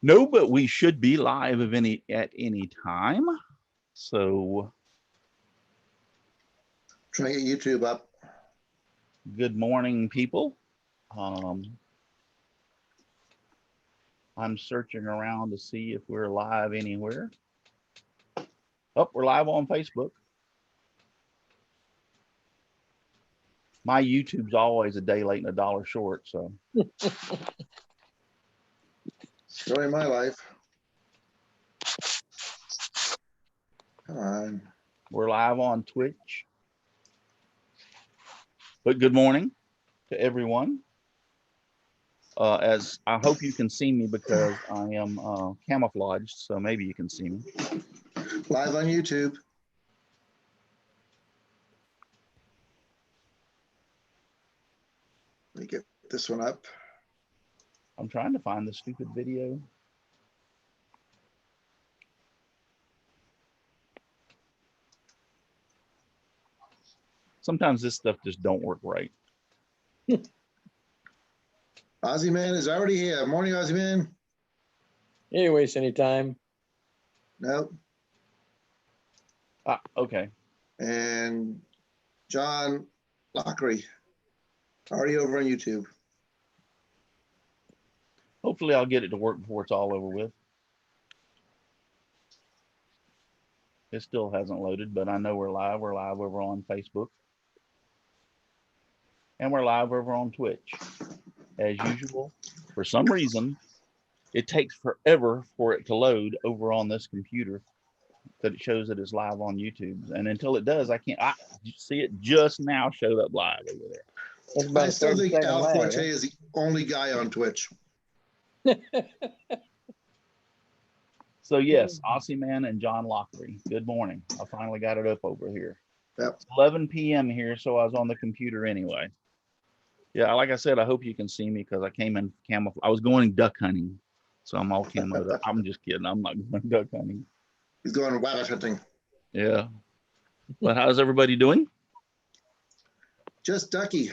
No, but we should be live at any time. So Trying to get YouTube up. good morning, people. I'm searching around to see if we're live anywhere. Oh, we're live on Facebook. My YouTube's always a day late and a dollar short, so. Story of my life. Come on. We're live on Twitch. But good morning to everyone. As I hope you can see me because I am camouflaged, so maybe you can see me. Live on YouTube. Let me get this one up. I'm trying to find the stupid video. Sometimes this stuff just don't work right. Aussie Man is already here. Morning, Aussie Man. You ain't waste any time. Nope. Ah, okay. And John Lockery, already over on YouTube. Hopefully I'll get it to work before it's all over with. It still hasn't loaded, but I know we're live. We're live over on Facebook. And we're live over on Twitch. As usual, for some reason, it takes forever for it to load over on this computer that it shows that it's live on YouTube. And until it does, I can't. I see it just now showed up live over there. That's about I still think 30-second Al lag, Forte huh? is the only guy on Twitch. So yes, Aussie Man and John Lockery. Good morning. I finally got it up over here. Yep. It's 11 p.m. here, so I was on the computer anyway. Yeah, like I said, I hope you can see me because I came in camouflage. I was going duck hunting, so I'm all camoed up. I'm just kidding. I'm not going duck hunting. He's going rabbit hunting. Yeah. But how's everybody doing? Just Ducky.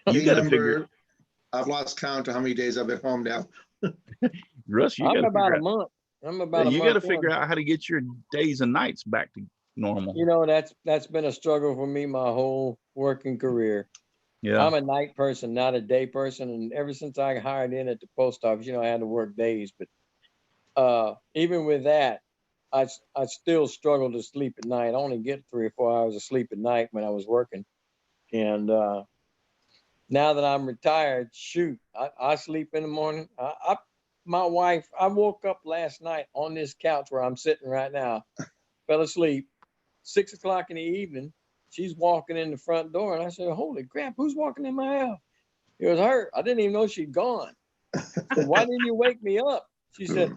You got to Number, figure. I've lost count of how many days I've been home now. Russ, you I'm got to about figure a out. month. I'm about a You month. got to figure out how to get your days and nights back to normal. You know, that's been a struggle for me my whole working career. Yeah. I'm a night person, not a day person. And ever since I hired in at the post office, I had to work days. But even with that, I still struggle to sleep at night. I only get 3 or 4 hours of sleep at night when I was working. And now that I'm retired, shoot, I sleep in the morning. My wife, I woke up last night on this couch where I'm sitting right now, fell asleep, 6 o'clock in the evening. She's walking in the front door, and I said, "Holy crap, who's walking in my house?" It was her. I didn't even know she'd gone. I said, "Why didn't you wake me up?" She said,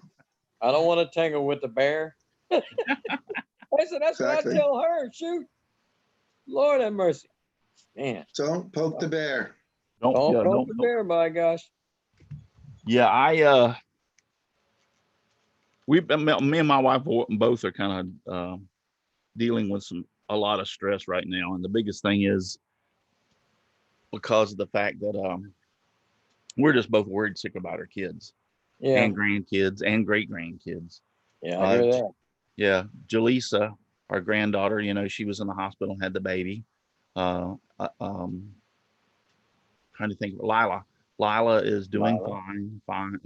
"I don't want to tangle with the bear." I said, "That's Exactly. what I tell her." Shoot, Lord have mercy, man. Don't poke the bear. Don't poke the bear, by gosh. Yeah, me and my wife both are kind of dealing with a lot of stress right now, and the biggest thing is because of the fact that we're just both worried sick about our kids Yeah, and grandkids and great grandkids. yeah, I hear that. Yeah, Jaleesa, our granddaughter, she was in the hospital and had the baby. Trying to think, Lila is doing fine,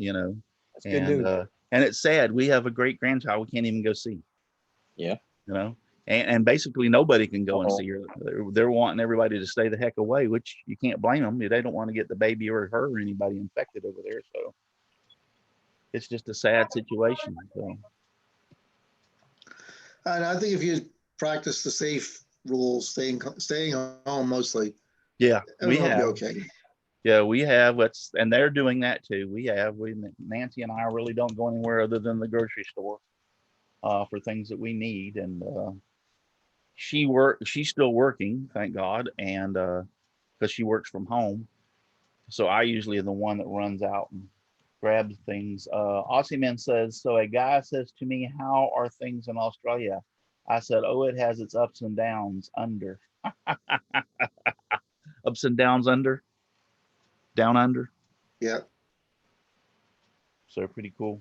That's good news. And it's sad. We have a great grandchild we can't even go see. Yeah. And basically nobody can go and see her. They're wanting everybody to stay the heck away, which you can't blame them. They don't want to get the baby or her or anybody infected over there. So it's just a sad situation. So. And I think if you practice the safe rules, staying home mostly, Yeah, we everyone have. will be okay. Yeah, we have. And they're doing that too. Nancy and I really don't go anywhere other than the grocery store for things that we need. And she's still working, thank God, and because she works from home. So I usually am the one that runs out and grabs things. Aussie Man says, so a guy says to me, "How are things in Australia?" I said, "Oh, it has its ups and downs under." Ups and downs under? Down under? Yeah. So pretty cool.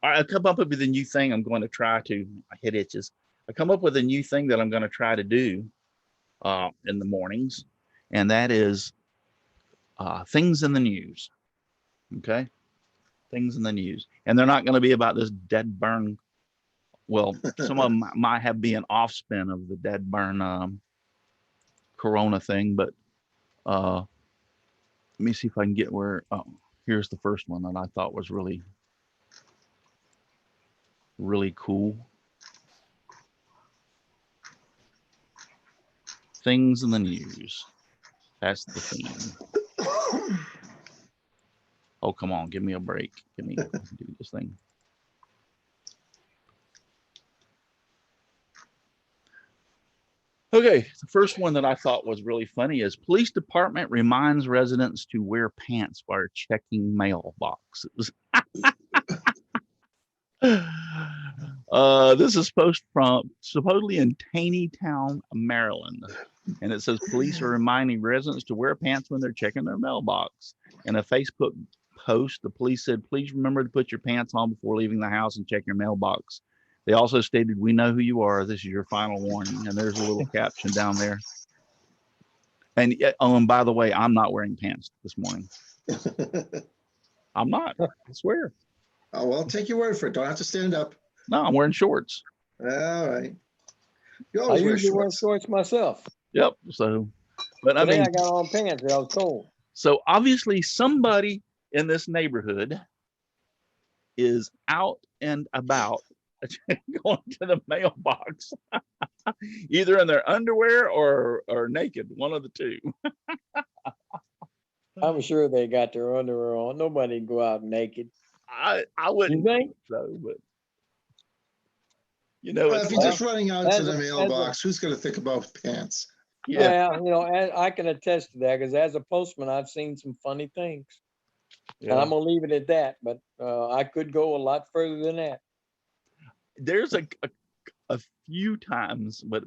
All right, I come up with a new thing I'm going to try to, my head itches. I come up with a new thing that I'm going to try to do in the mornings, and that is things in the news. Okay. Things in the news. And they're not going to be about this dead burn. Well, some of them might have be an off spin of the dead burn corona thing, but let me see if I can get where, oh, here's the first one that I thought was really, really cool. Things in the news. That's the theme. Oh, come on, give me a break. Give me do this thing. Okay, the first one that I thought was really funny is police department reminds residents to wear pants while checking mailboxes. This is supposedly in Taneytown, Maryland. And it says police are reminding residents to wear pants when they're checking their mailbox. In a Facebook post, the police said, please remember to put your pants on before leaving the house and check your mailbox. They also stated, we know who you are. This is your final warning. And there's a little caption down there. And oh, and by the way, I'm not wearing pants this morning. I'm not, I swear. Oh, well, I'll take your word for it. Don't have to stand up. No, I'm wearing shorts. All right. You I always wear usually wear shorts. shorts myself. Yep. So, but I Today mean, I got on pants. I was cold. so obviously somebody in this neighborhood is out and about going to the mailbox, either in their underwear or naked, one of the two. I'm sure they got their underwear on. Nobody go out naked. I wouldn't You think? so, but you know, If it's you're like, just running out as to the a- mailbox, who's going to think about pants? yeah, Well, you know, I can attest to that because as a postman, I've seen some funny things, and yeah. I'm gonna leave it at that. But I could go a lot further than that. There's a few times, but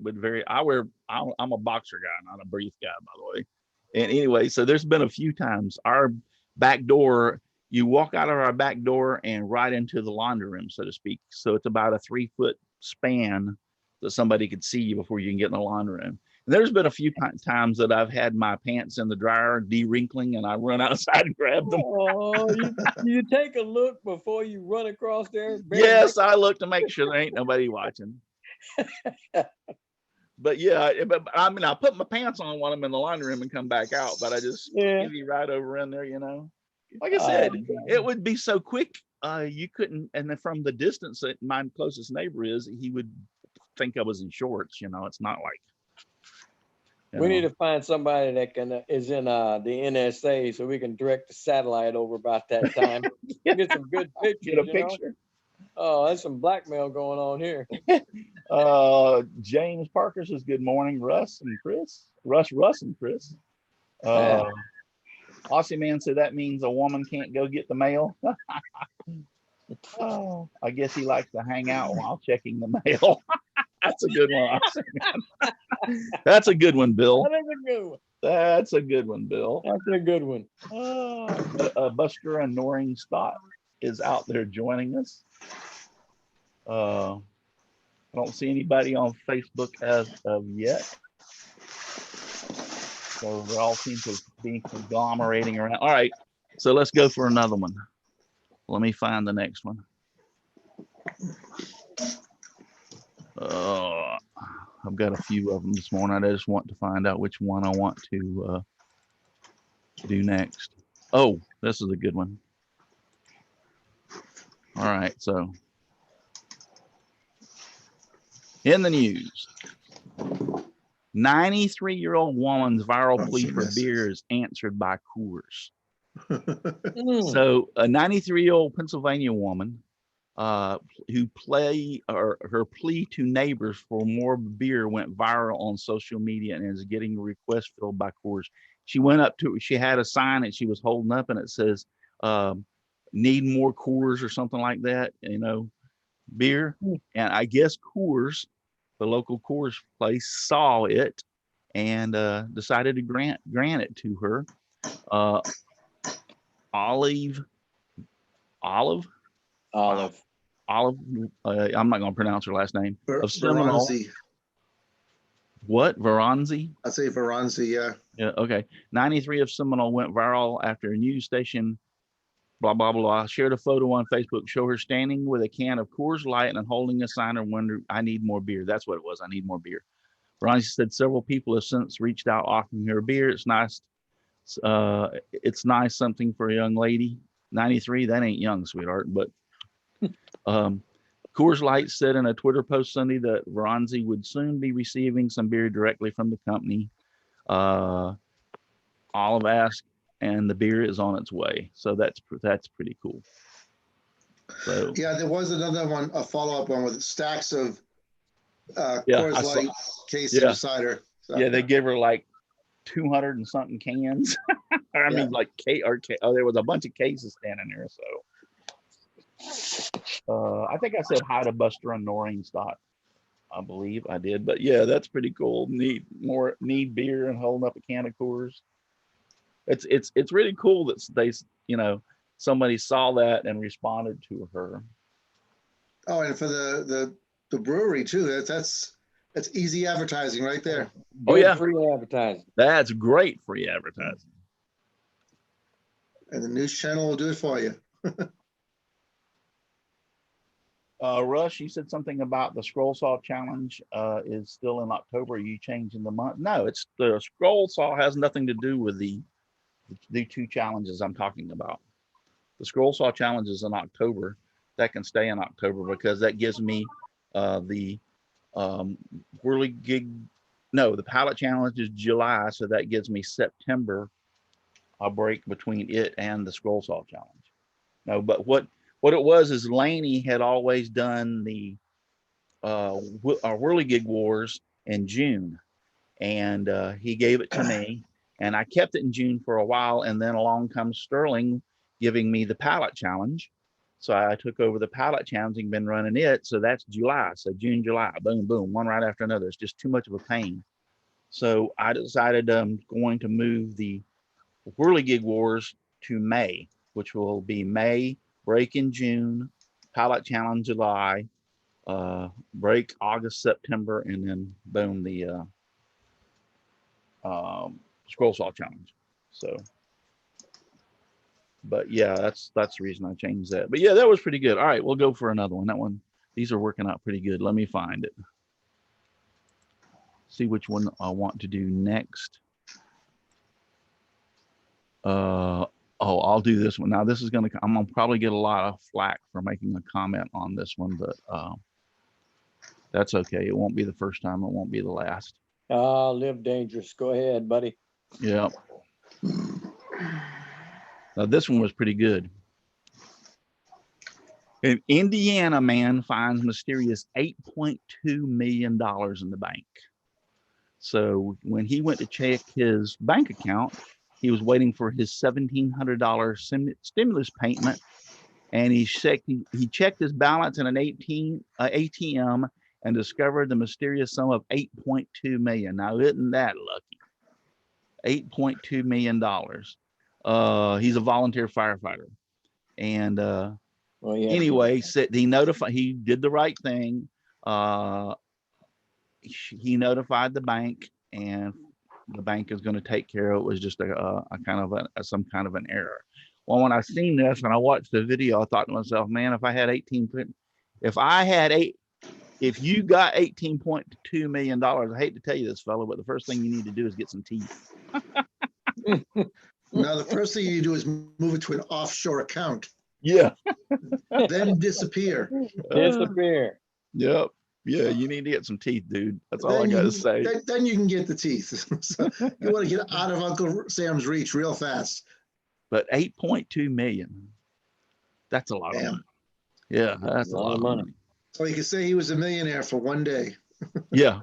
I'm a boxer guy, not a brief guy, by the way. And anyway, so there's been a few times our back door, you walk out of our back door and right into the laundry room, so to speak. So it's about a 3-foot span that somebody could see you before you can get in the laundry room. And there's been a few times that I've had my pants in the dryer de-wrinkling and I run outside and grab them. Oh, you take a look before you run across there. Yes, I look to make sure there ain't nobody watching. But yeah, but I mean, I put my pants on when I'm in the laundry room and come back out, but I just Yeah. give right over in there, you know. Like I said, it would be so quick, you couldn't, and then from the distance that my closest neighbor is, he would think I was in shorts, you know. It's not like, We need to find somebody that is in the NSA so we can direct the satellite over about that time. Yeah. Get some good pictures. get a you know? picture. Oh, there's some blackmail going on here. James Parker says, good morning, Russ and Chris. Russ and Chris. Yeah. Aussie Man said that means a woman can't go get the mail. Oh, I guess he likes to hang out while checking the mail. That's a good one, Aussie Man. That's a good one, Bill. That is a good one. That's a good one, Bill. That's a good one. Buster and Noreen Scott is out there joining us. I don't see anybody on Facebook as of yet. So they all seem to be conglomerating around. All right, so let's go for another one. Let me find the next one. I've got a few of them this morning. I just want to find out which one I want to do next. Oh, this is a good one. All right, so in the news, 93-year-old woman's viral plea for beer is answered by Coors. So a 93-year-old Pennsylvania woman her plea to neighbors for more beer went viral on social media and is getting requests filled by Coors. She went up to, she had a sign that she was holding up and it says, need more Coors or something like that, you know, beer. And I guess Coors, the local Coors place, saw it and decided to grant it to her. Olive. Olive. Olive. I'm not going to pronounce her last name. Of Seminole. Veronzi. What? Veronzi? I'd say Veronzi, yeah. Yeah. Okay. 93 of Seminole went viral after a news station. Blah blah blah. Shared a photo on Facebook. Show her standing with a can of Coors Light and holding a sign and wonder, "I need more beer." That's what it was. I need more beer. Veronzi said several people have since reached out offering her beer. It's nice. It's nice something for a young lady. 93. That ain't young, sweetheart. But Coors Light said in a Twitter post Sunday that Veronzi would soon be receiving some beer directly from the company. Olive asked, and the beer is on its way. So that's pretty cool. So Yeah, there was another one, a follow-up one with stacks of Yeah, Coors I saw- Light casing yeah. cider. So, yeah, they give her like 200 and something cans. I mean, like there was a bunch of cases standing there. So I think I said hi to Buster and Noreen Stott. I believe I did, but yeah, that's pretty cool. Need beer and holding up a can of Coors. It's really cool that they, somebody saw that and responded to her. Oh, and for the brewery too. That's easy advertising right there. Oh, yeah. Free advertising. That's great free advertising. And the news channel will do it for you. Russ, you said something about the scroll saw challenge is still in October. Are you changing the month? No, it's the scroll saw has nothing to do with the two challenges I'm talking about. The scroll saw challenge is in October. That can stay in October because that gives me the whirligig. No, the pallet challenge is July, so that gives me September. A break between it and the scroll saw challenge. No, but what it was is Laney had always done the whirligig wars in June, and he gave it to me, and I kept it in June for a while, and then along comes Sterling giving me the pallet challenge. So I took over the pallet challenge and been running it. So that's July. So June, July, boom, boom, one right after another. It's just too much of a pain. So I decided I'm going to move the Whirligig Wars to May, which will be May, break in June, pallet challenge July, break August, September, and then boom, the scroll saw challenge. So, but yeah, that's the reason I changed that. But yeah, that was pretty good. All right, we'll go for another one. These are working out pretty good. Let me find it. See which one I want to do next. I'll do this one. Now this is I'm gonna probably get a lot of flack for making a comment on this one, but that's okay. It won't be the first time. It won't be the last. Live dangerous. Go ahead, buddy. Yeah. Now this one was pretty good. An Indiana man finds mysterious $8.2 million in the bank. So when he went to check his bank account, he was waiting for his $1,700 stimulus payment, and he checked his balance in an ATM and discovered the mysterious sum of $8.2 million. Now, isn't that lucky? $8.2 million. He's a volunteer firefighter, and anyway, said he did the right thing. He notified the bank, and the bank is going to take care of it. It was just a kind of some kind of an error. Well, when I seen this and I watched the video, I thought to myself, man, if you got $18.2 million, I hate to tell you this, fellow, but the first thing you need to do is get some teeth. Now, the first thing you do is move it to an offshore account. Yeah. Then disappear. Disappear. Yep. Yeah, you need to get some teeth, dude. That's all Then I got to say. Then you can get the teeth. So you want to get out of Uncle Sam's reach real fast. But 8.2 million, that's a lot of money. Yeah, that's a lot of money. So you could say he was a millionaire for one day. Yeah.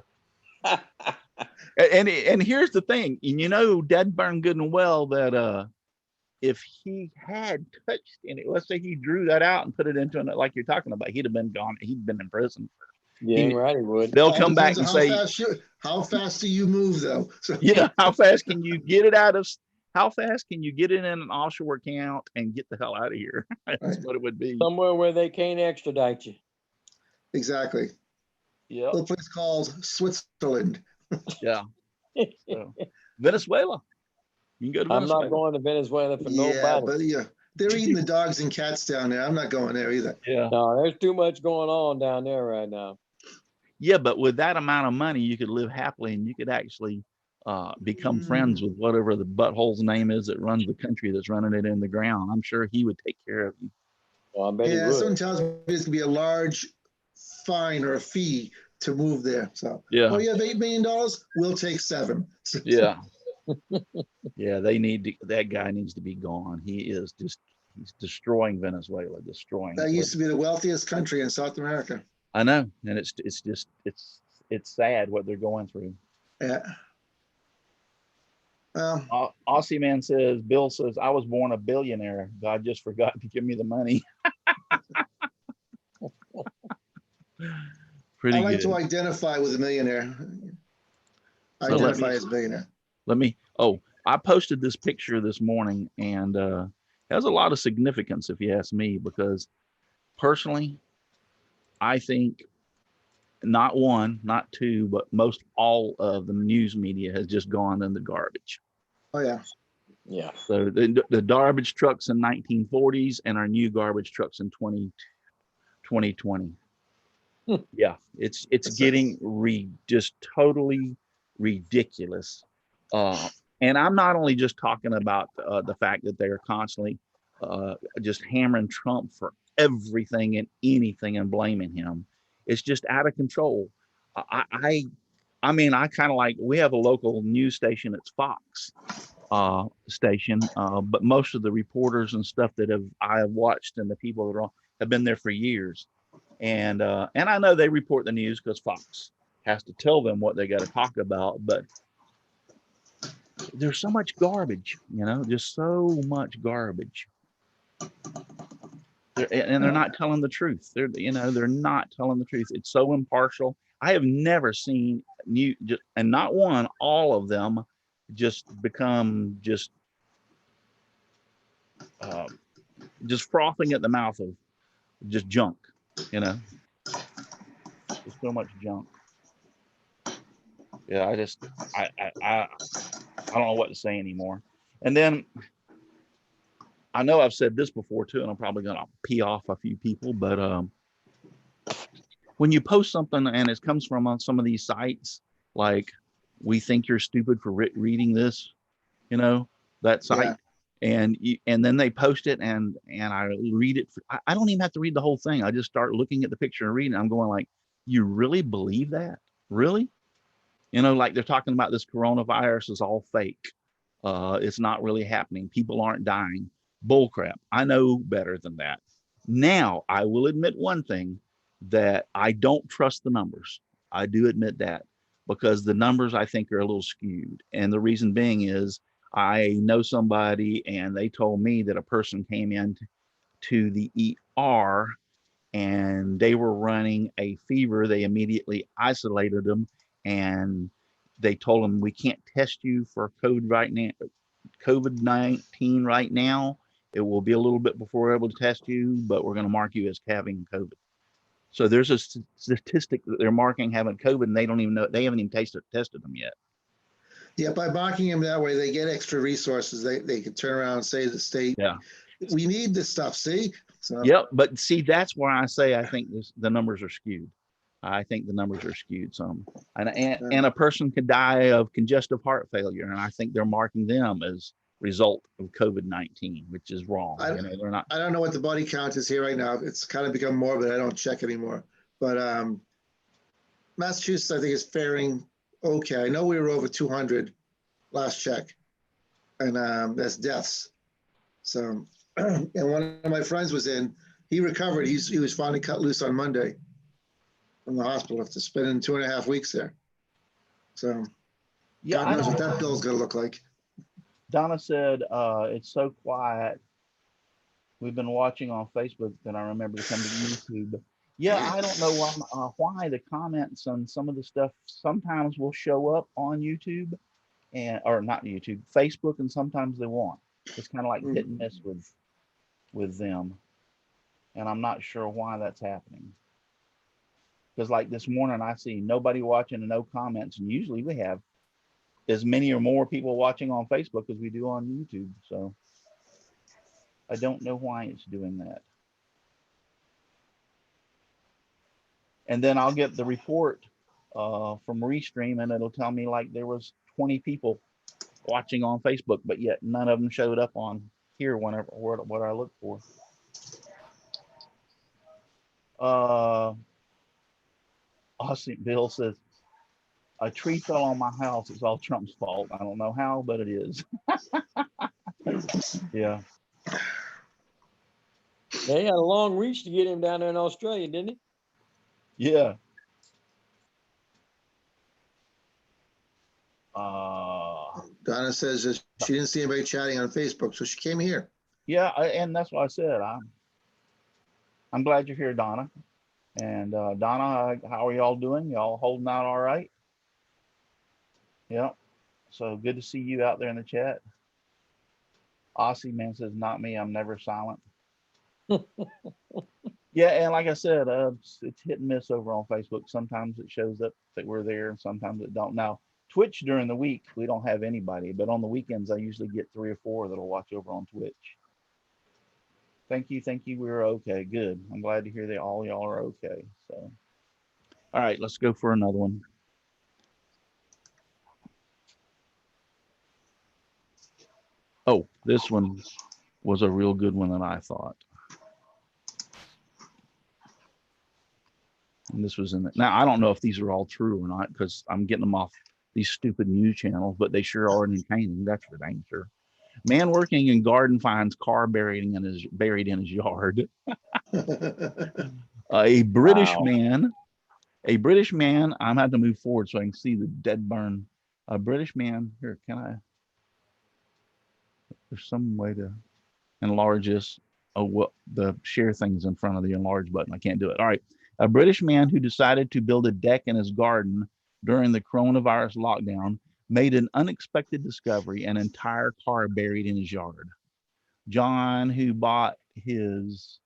And here's the thing, and dead burn good and well that if he had touched any, let's say he drew that out and put it into it like you're talking about, he'd have been gone. He'd been in prison. Yeah, right. He would. They'll come back and say, how fast do you move though? So, yeah, how fast can you get it out of how fast can you get it in an offshore account and get the hell out of here? That's Right. what it would be. Somewhere where they can't extradite you. Exactly. Yeah, Little place called Switzerland. yeah. So, Venezuela. You can go to I'm Venezuela. not going to Venezuela for Yeah, nobody. but yeah, they're eating the dogs and cats down there. I'm not going there either. Yeah. No, there's too much going on down there right now. Yeah, but with that amount of money, you could live happily and you could actually become friends with whatever the butthole's name is that runs the country that's running it in the ground. I'm sure he would take care of you. Well, I bet he Yeah, would. someone tells me there's gonna be a large fine or a fee to move there. So, Yeah. oh, you have $8 million? We'll take 7. Yeah. Yeah, they need to, that guy needs to be gone. He is just, he's destroying Venezuela, destroying That it. used to be the wealthiest country in South America. I know, and it's just it's sad what they're going through. Yeah. Well, Aussie man says, Bill says, I was born a billionaire. God just forgot to give me the money. Pretty I like good. to identify with a millionaire. So Identify as a millionaire. I posted this picture this morning, and has a lot of significance if you ask me, because personally, I think not one, not two, but most all of the news media has just gone in the garbage. Oh yeah. Yeah. So the garbage trucks in 1940s and our new garbage trucks in 2020. Yeah, it's getting just totally ridiculous. And I'm not only just talking about the fact that they're constantly just hammering Trump for everything and anything and blaming him. It's just out of control. I mean, I kind of like, we have a local news station. It's Fox station, but most of the reporters and stuff that I have watched and the people that are on have been there for years. And I know they report the news because Fox has to tell them what they got to talk about, but there's so much garbage, just so much garbage. They're not telling the truth. They're not telling the truth. It's so impartial. I have never seen and not one, all of them just become just frothing at the mouth of just junk, There's so much junk. Yeah, I don't know what to say anymore. And then I know I've said this before too, and I'm probably gonna pee off a few people, but when you post something and it comes from on some of these sites, like we think you're stupid for reading this, that site, and then they post it and I read it. I don't even have to read the whole thing. I just start looking at the picture and reading. I'm going like, you really believe that? Really? Like they're talking about this coronavirus is all fake. It's not really happening. People aren't dying. Bullcrap. I know better than that. Now, I will admit one thing, that I don't trust the numbers. I do admit that, because the numbers I think are a little skewed. And the reason being is I know somebody and they told me that a person came in to the ER and they were running a fever. They immediately isolated them and they told them, we can't test you for COVID-19 right now. It will be a little bit before we're able to test you, but we're going to mark you as having COVID. So there's a statistic that they're marking having COVID, and they don't even know, they haven't even tested them yet. Yeah, by marking them that way, they get extra resources. They can turn around and say to the state, Yeah. We need this stuff, see? So, yep, but see, that's where I say I think the numbers are skewed. I think the numbers are skewed some. And a person could die of congestive heart failure, and I think they're marking them as result of COVID-19, which is wrong. They're not. I don't know what the body count is here right now. It's kind of become morbid. I don't check anymore. But Massachusetts, I think, is faring okay. I know we were over 200 last check, and that's deaths. So, and one of my friends was in. He recovered. He was finally cut loose on Monday from the hospital after spending 2.5 weeks there. So, yeah, God knows what that bill's going to look like. Donna said, it's so quiet. We've been watching on Facebook, then I remember to come to YouTube. Yeah, I don't know why the comments on some of the stuff sometimes will show up on YouTube, and or not YouTube, Facebook, and sometimes they won't. It's kind of like hit and miss with them, and I'm not sure why that's happening. Because like this morning, I see nobody watching and no comments, and usually we have as many or more people watching on Facebook as we do on YouTube. So I don't know why it's doing that. And then I'll get the report from Restream, and it'll tell me like there was 20 people watching on Facebook, but yet none of them showed up on here whenever what I look for. Austin Bill says a tree fell on my house. It's all Trump's fault. I don't know how, but it is. Yeah. They had a long reach to get him down there in Australia, didn't he? Yeah. Donna says that she didn't see anybody chatting on Facebook, so she came here. Yeah, and that's what I said. I'm glad you're here, Donna. And Donna, how are y'all doing? Y'all holding out all right? Yeah. So good to see you out there in the chat. Aussie man says, not me. I'm never silent. Yeah, and like I said, it's hit and miss over on Facebook. Sometimes it shows up that we're there, and sometimes it don't. Now, Twitch during the week, we don't have anybody, but on the weekends, I usually get 3 or 4 that'll watch over on Twitch. Thank you. We're okay. Good. I'm glad to hear that all y'all are okay. So, all right, let's go for another one. Oh, this one was a real good one that I thought. And this was in the, now I don't know if these are all true or not because I'm getting them off these stupid news channels, but they sure are entertaining. That's for dang sure. Man working in garden finds car buried in his yard. A British man. I'm having to move forward so I can see the dead burn. A British man. Here, can I? There's some way to enlarge this. Oh, what the share things in front of the enlarge button. I can't do it. All right. A British man who decided to build a deck in his garden during the coronavirus lockdown made an unexpected discovery: an entire car buried in his yard. John, who bought his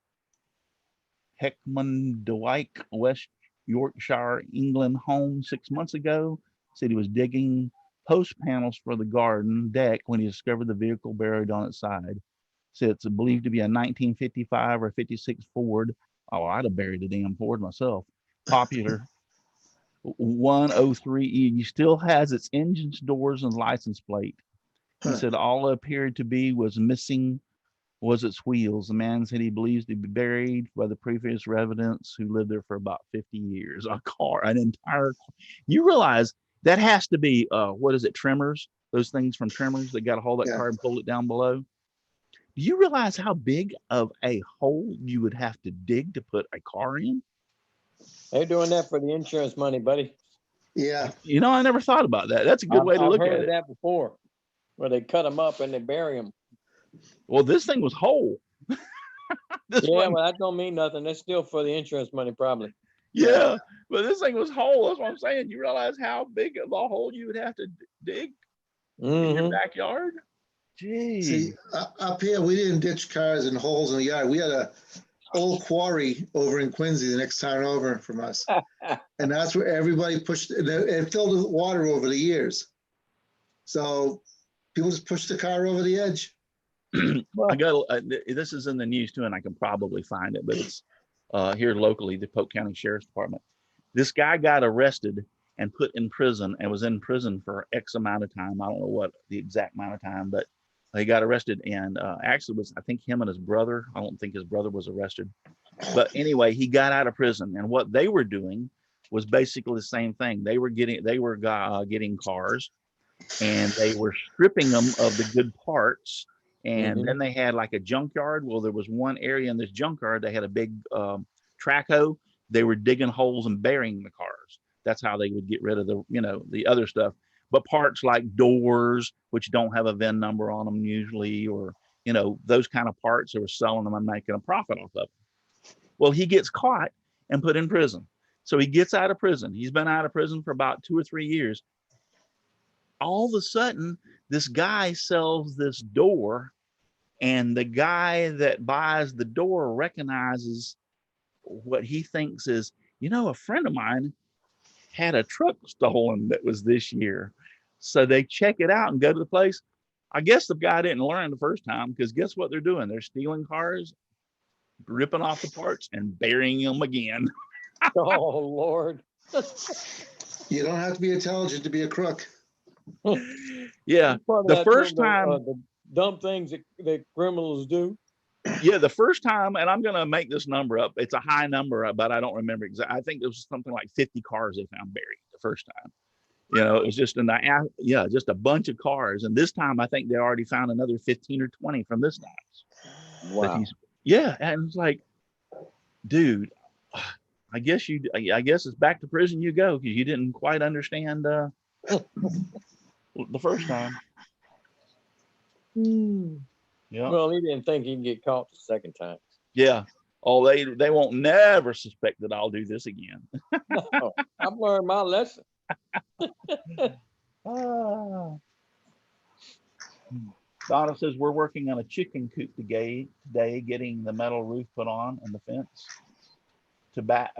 Heckmondwike, West Yorkshire, England home 6 months ago, said he was digging post panels for the garden deck when he discovered the vehicle buried on its side. Said it's believed to be a 1955 or 56 Ford. Oh, I'd have buried the damn Ford myself. Popular 103E. He still has its engines, doors, and license plate. He said all it appeared to be was missing was its wheels. The man said he believes to be buried by the previous residents who lived there for about 50 years. A car, an entire car. You realize that has to be, what is it, trimmers? Those things from trimmers that got to hold that car and pull it down below. Do you realize how big of a hole you would have to dig to put a car in? They're doing that for the insurance money, buddy. Yeah. You know, I never thought about that. That's a good way to look at it. I've heard that before, where they cut them up and they bury them. Well, this thing was whole. Well, that don't mean nothing. That's still for the insurance money, probably. Yeah, but this thing was whole. That's what I'm saying. You realize how big of a hole you would have to dig in your backyard? Jeez. See, up here, we didn't ditch cars and holes in the yard. We had a old quarry over in Quincy, the next town over from us. And that's where everybody pushed, it filled with water over the years. So people just pushed the car over the edge. I got this is in the news too, and I can probably find it, but it's here locally, the Polk County Sheriff's Department. This guy got arrested and put in prison and was in prison for X amount of time. I don't know what the exact amount of time, but he got arrested and actually was, I think him and his brother, I don't think his brother was arrested. But anyway, he got out of prison, and what they were doing was basically the same thing. They were getting cars, and they were stripping them of the good parts. And then they had like a junkyard. Well, there was one area in this junkyard, they had a big track hoe. They were digging holes and burying the cars. That's how they would get rid of the other stuff. But parts like doors, which don't have a VIN number on them usually, or, those kind of parts, they were selling them and making a profit off of them. Well, he gets caught and put in prison. So he gets out of prison. He's been out of prison for about 2 or 3 years. all of a sudden, this guy sells this door, and the guy that buys the door recognizes what he thinks is, a friend of mine had a truck stolen that was this year. So they check it out and go to the place. I guess the guy didn't learn the first time, because guess what they're doing? They're stealing cars, ripping off the parts, and burying them again. Oh, Lord. You don't have to be intelligent to be a crook. Yeah. Part of The that first term, time, the dumb things that criminals do. yeah, the first time, and I'm going to make this number up. It's a high number, but I don't remember exactly. I think it was something like 50 cars they found buried the first time. It was just just a bunch of cars. And this time, I think they already found another 15 or 20 from this time. Wow. And it's like, dude, I guess it's back to prison you go, because you didn't quite understand the first time. Yeah. Well, he didn't think he'd get caught the second time. Yeah. Oh, they won't never suspect that I'll do this again. No, I've learned my lesson. Donna says we're working on a chicken coop today, getting the metal roof put on and the fence to back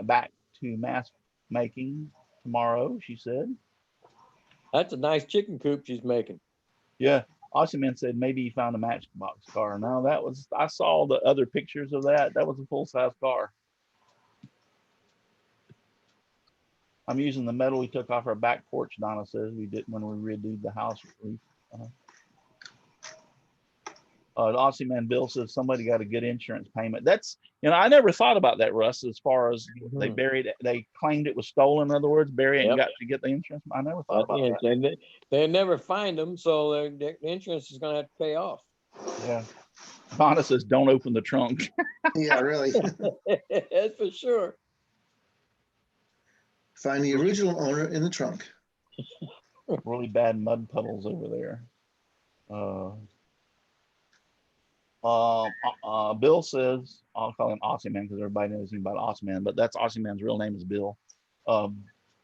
to mass making tomorrow, she said. That's a nice chicken coop she's making. Yeah. Austin Man said maybe he found a Matchbox car. No, I saw the other pictures of that. That was a full-size car. I'm using the metal we took off our back porch, Donna says, we did when we redid the house roof. Aussie Man Bill says somebody got a good insurance payment. That's, I never thought about that, Russ, as far as they claimed it was stolen. In other words, bury it and got to get the insurance. I never thought about that. They never find them, so the insurance is going to have to pay off. Yeah. Donna says, don't open the trunk. Yeah, really. That's for sure. Find the original owner in the trunk. Really bad mud puddles over there. Bill says, I'll call him Aussie Man because everybody knows him about Aussie Man, but that's Aussie Man's real name is Bill.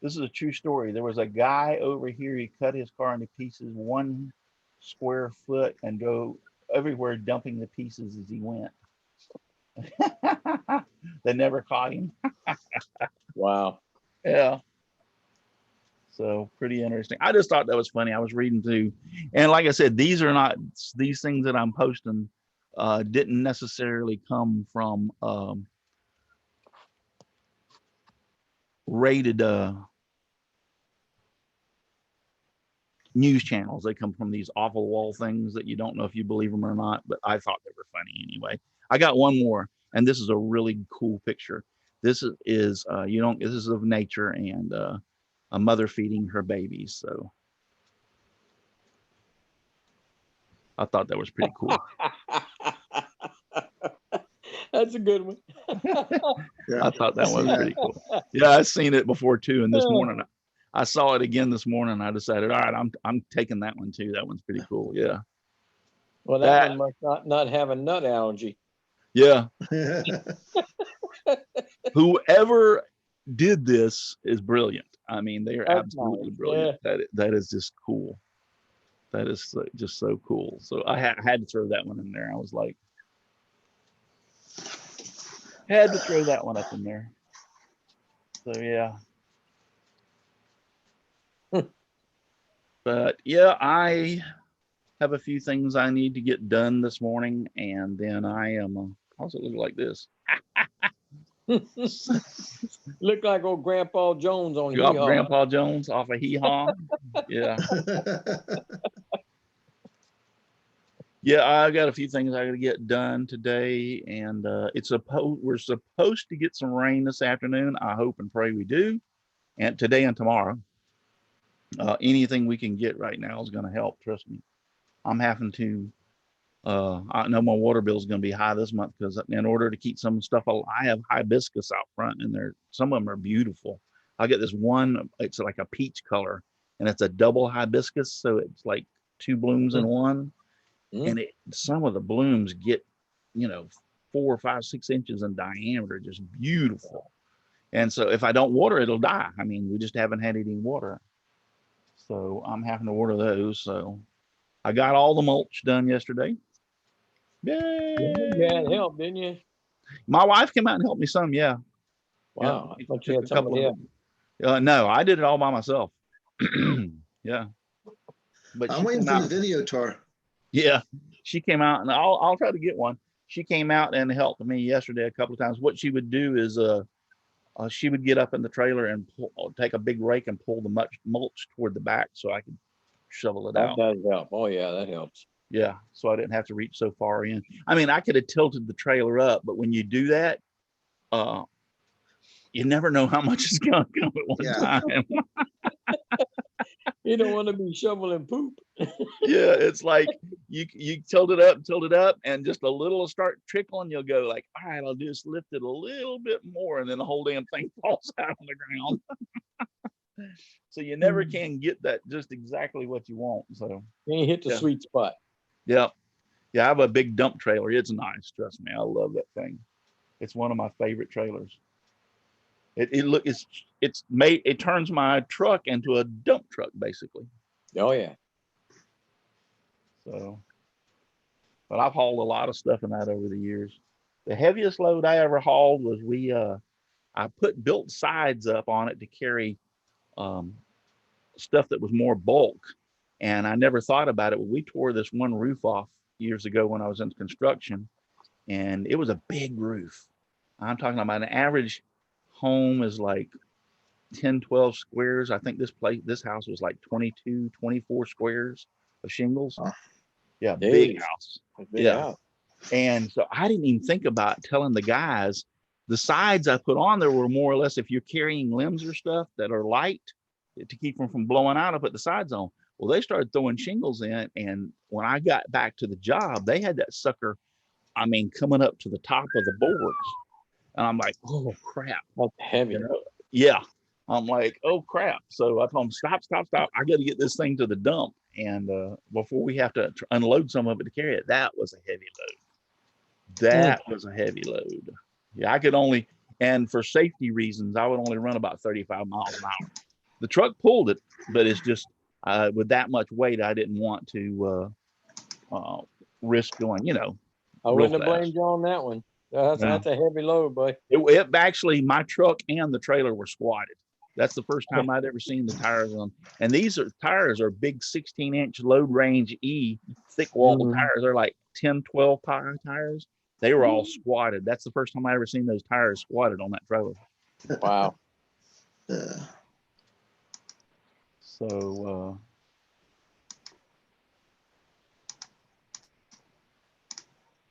This is a true story. There was a guy over here, he cut his car into pieces 1 square foot and go everywhere dumping the pieces as he went. They never caught him. Wow. Yeah. So pretty interesting. I just thought that was funny. I was reading through, and like I said, these things that I'm posting didn't necessarily come from rated news channels. They come from these awful wall things that you don't know if you believe them or not, but I thought they were funny anyway. I got one more, and this is a really cool picture. This is this is of nature and a mother feeding her babies. So I thought that was pretty cool. That's a good one. Yeah, I thought that was pretty cool. Yeah, I've seen it before too. And this morning, I saw it again this morning. I decided, all right, I'm taking that one too. That one's pretty cool. Yeah. Well, that one must not have a nut allergy. Yeah. Whoever did this is brilliant. I mean, they are absolutely brilliant. Yeah. That is just cool. That is just so cool. So I had to throw that one in there. I was like, had to throw that one up in there. So yeah. But yeah, I have a few things I need to get done this morning, and then I am. How's it look like this? Look like old Grandpa Jones on Hee-Haw. Grandpa Jones off of Hee-Haw. Yeah. Yeah, I got a few things I got to get done today, and we're supposed to get some rain this afternoon. I hope and pray we do, and today and tomorrow. Anything we can get right now is going to help. Trust me. I'm having to. I know my water bill is going to be high this month because in order to keep some stuff, I have hibiscus out front, and some of them are beautiful. I get this one. It's like a peach color, and it's a double hibiscus, so it's like 2 blooms in one. And some of the blooms get, 4, 5, 6 inches in diameter, just beautiful. And so if I don't water, it'll die. I mean, we just haven't had any water. So I'm having to order those. So I got all the mulch done yesterday. Yay! You had help, didn't you? My wife came out and helped me some. Yeah. Yeah. Wow, I We thought you took had a couple somebody of else. no, I did it all by myself. Yeah. But I'm she waiting came for the out. video tour. Yeah. She came out and I'll try to get one. She came out and helped me yesterday a couple of times. What she would do is she would get up in the trailer and take a big rake and pull the mulch toward the back so I could shovel it That out. does help. Oh yeah, that helps. Yeah, so I didn't have to reach so far in. I mean, I could have tilted the trailer up, but when you do that, uh, you never know how much is going to come at one Yeah. time. You don't want to be shoveling poop. Yeah, it's like you tilt it up, and just a little will start trickling. You'll go like, all right, I'll just lift it a little bit more, and then the whole damn thing falls out on the ground. So you never can get that just exactly what you want. So You ain't hit the Yeah. sweet spot. yeah, I have a big dump trailer. It's nice, trust me. I love that thing. It's one of my favorite trailers. It turns my truck into a dump truck basically. Oh yeah. So, but I've hauled a lot of stuff in that over the years. The heaviest load I ever hauled was I built sides up on it to carry um, stuff that was more bulk, and I never thought about it. We tore this one roof off years ago when I was in construction, and it was a big roof. I'm talking about an average home is like 10, 12 squares. I think this house was like 22, 24 squares of shingles. Oh. Yeah, big Jeez. house. Big Yeah. house. And so I didn't even think about telling the guys the sides I put on there were more or less if you're carrying limbs or stuff that are light to keep them from blowing out, I put the sides on. Well, they started throwing shingles in. And when I got back to the job, they had that sucker, I mean, coming up to the top of the boards. And I'm like, oh crap. That's heavy. You know? Yeah. I'm like, oh crap. So I told them, stop. I got to get this thing to the dump. And before we have to unload some of it to carry it, that was a heavy load. That was a heavy load. Yeah, I could only, and for safety reasons, I would only run about 35 miles an hour. The truck pulled it, but it's just with that much weight, I didn't want to risk going, I wouldn't have blamed you on that one. That's a heavy load, boy. It actually, my truck and the trailer were squatted. That's the first time I'd ever seen the tires on. And these tires are big 16-inch load range E thick wall tires. They're like 10, 12 tires. They were all squatted. That's the first time I ever seen those tires squatted on that trailer. Wow. So,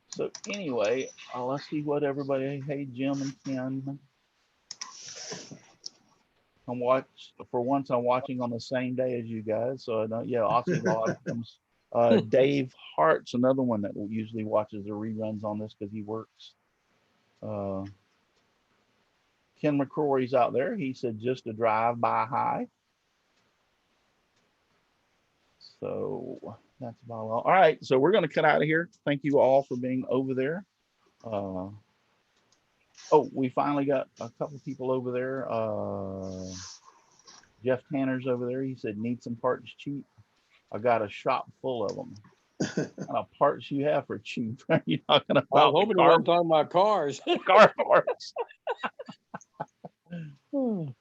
so anyway, let's see what everybody, hey, Jim and Ken. I'm watching on the same day as you guys. So I don't, Aussie Law comes. Dave Hart's another one that usually watches the reruns on this because he works. Ken McCrory's out there. He said just a drive-by high. So that's about all. All right, so we're going to cut out of here. Thank you all for being over there. We finally got a couple people over there. Jeff Tanner's over there. He said, need some parts cheap. I got a shop full of them. What kind of parts you have for cheap? Are you talking about? I was hoping you weren't talking about cars. Car parts.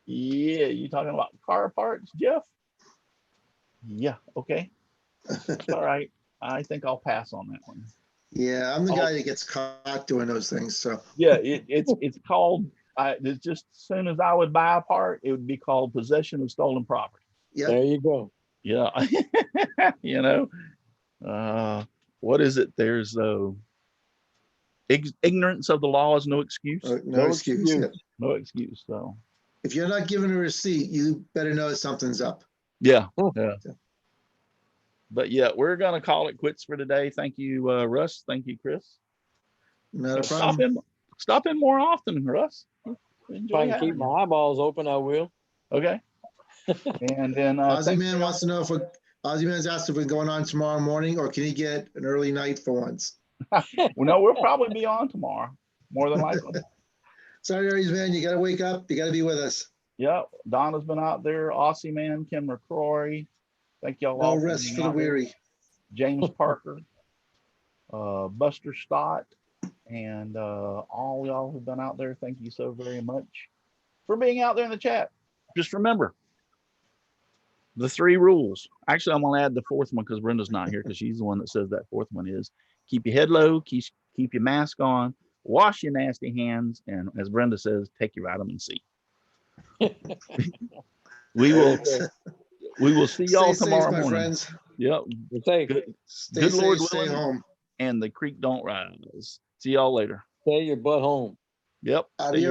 Yeah, you talking about car parts, Jeff? Yeah, okay. All right. I think I'll pass on that one. Yeah, I'm the guy that gets caught doing those things. So yeah, it's called. It's just as soon as I would buy a part, it would be called possession of stolen property. yeah, There you go. Yeah, what is it? There's ignorance of the law is no excuse. no excuse. Yeah. No excuse. So If you're not given a receipt, you better know something's up. yeah. But yeah, we're gonna call it quits for today. Thank you, Russ. Thank you, Chris. Not a problem. Stop in more often, Russ. If I can keep my eyeballs open, I will. Okay. And then Ozzy Man wants to know Ozzy Man's asked if we're going on tomorrow morning, or can he get an early night for once? Well, no, we'll probably be on tomorrow, more than likely. Sorry, Ozzy Man, you got to wake up. You got to be with us. Yeah, Donna's been out there. Aussie Man, Ken McCrory, Thank y'all No all for rest being for the out there. weary. James Parker, Buster Stott, and all y'all who've been out there. Thank you so very much for being out there in the chat. Just remember the 3 rules. Actually, I'm going to add the 4th one because Brenda's not here, because she's the one that says that 4th one is keep your head low, keep your mask on, wash your nasty hands, and as Brenda says, take your vitamin C. We will see y'all Stay tomorrow safe, my morning. friends. Yep. Say, Stay Good safe, Lord stay willing, home. and the creek don't rise. See y'all later. stay your butt home. Yep. Adios.